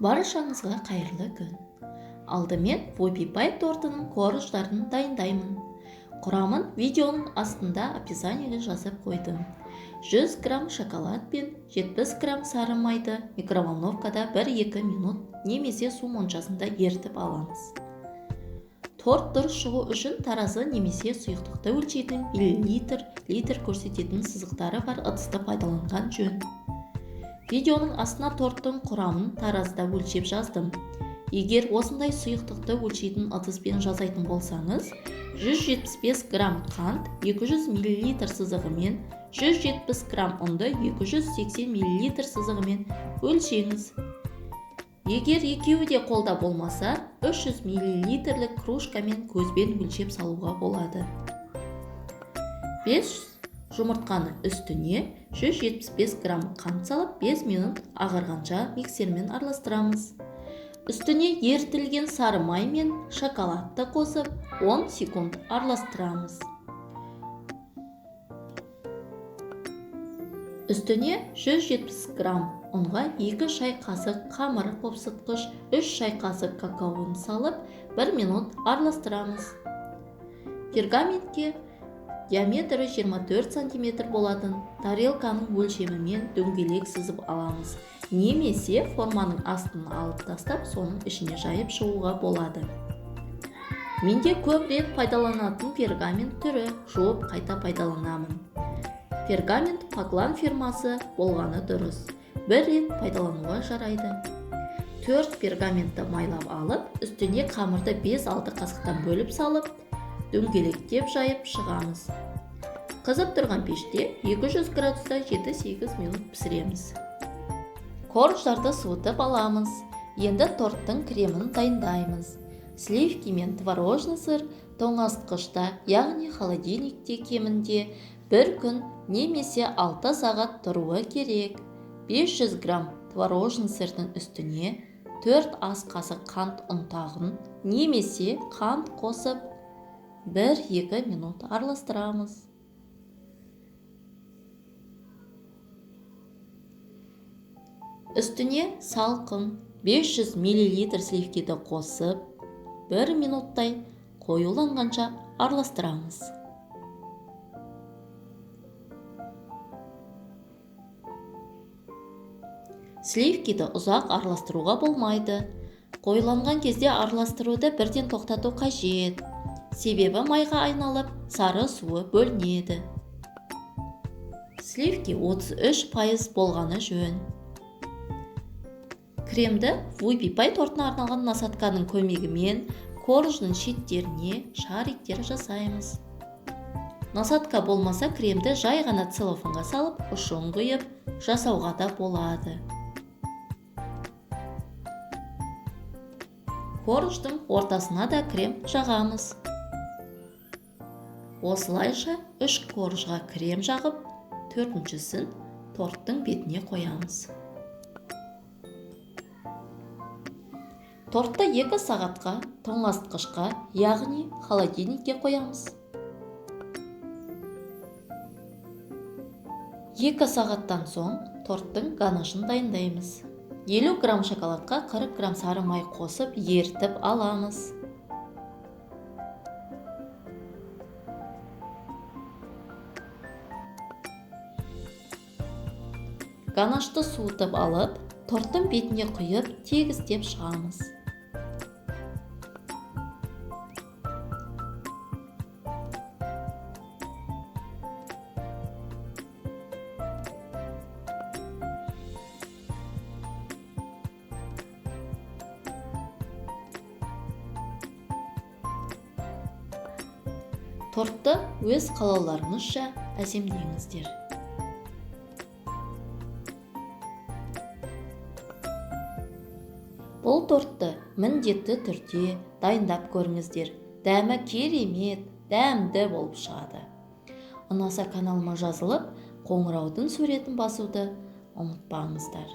Баршаңызға қайырлы күн. Алдымен войпипай тортының корждарын дайындаймын. Құрамын видеоның астында описаниеге жазып қойдым. 100 грамм шоколад пен 70 грамм сары майды микроволновкада 1-2 минут немесе су моншасында ерітіп аламыз. Торт дұрыс шығу үшін таразы немесе сұйықтықты өлшейтін миллилитр, литр көрсететін сызықтары бар ыдысты пайдаланған жөн. Видеоның астына торттың құрамын таразыда өлшеп жаздым. Егер осындай сұйықтықты өлшейтін ыдыспен жасайтын болсаңыз, 175 грамм қант 200 мл сызығымен, 170 грамм ұнды 280 мл сызығымен өлшеңіз. Егер екеуі де қолда болмаса, 300 мл кружкамен көзбен өлшеп салуға болады. 5 жұмыртқаны үстіне 175 грамм қант салып 5 минут ағарғанша миксермен араластырамыз. Үстіне ерітілген сары май мен шоколадты қосып 10 секунд араластырамыз. Үстіне 170 грамм ұнға 2 шай қасық қамыр қопсытқыш, 3 шай қасық какаоны салып 1 минут араластырамыз. Пергаментке диаметрі 24 см болатын тарелканың өлшемімен дөңгелек сызып аламыз. Немесе форманың астын алып тастап, соның ішіне жайып шығуға болады. Менде көп рет пайдаланатын пергамент түрі, жуып қайта пайдаланамын. Пергамент Поклан фирмасы болғаны дұрыс. Бір рет пайдалануға жарайды. 4 пергаментті майлап алып, үстіне қамырды 5-6 қасықтан бөліп салып, дөңгелектеп жайып шығамыз. Қызып тұрған пеште 200 градуста 7-8 минут пісіреміз. Корждарды суытып аламыз. Енді торттың кремін дайындаймыз. Сливки мен творожный сыр тоңазытқышта, яғни холодильникте кемінде 1 күн немесе 6 сағат тұруы керек. 500 грамм творожный сырдың үстіне 4 ас қасық қант ұнтағын немесе қант қосып 1-2 минут араластырамыз. Үстіне салқын 500 мл сливкиді қосып 1 минуттай қоюланғанша араластырамыз. Сливкиді ұзақ араластыруға болмайды. Қоюланған кезде араластыруды бірден тоқтату қажет. Себебі майға айналып, сары суы бөлінеді. Сливки 33% болғаны жөн. Кремді войпипай тортына арналған насатканың көмегімен корждың шеттеріне шариктер жасаймыз. Насатка болмаса, кремді жай ғана целлофанға салып, ұшын құйып жасауға да болады. Корждың ортасына да крем жағамыз. Осылайша 3 коржға крем жағып, 4-шісін торттың бетіне қоямыз. Тортты 2 сағатқа тоңазытқышқа, яғни холодильникке қоямыз. 2 сағаттан соң торттың ганашын дайындаймыз. 50 грамм шоколадқа 40 грамм сары май қосып ерітіп аламыз. Ганашты суытып алып, торттың бетіне құйып, тегістеп шығамыз. Тортты өз қалауларыңызша әсемдеңіздер. Бұл тортты міндетті түрде дайындап көріңіздер. Дәмі керемет, дәмді болып шығады. Ұнаса каналыма жазылып, қоңыраудың суретін басуды ұмытпаңыздар.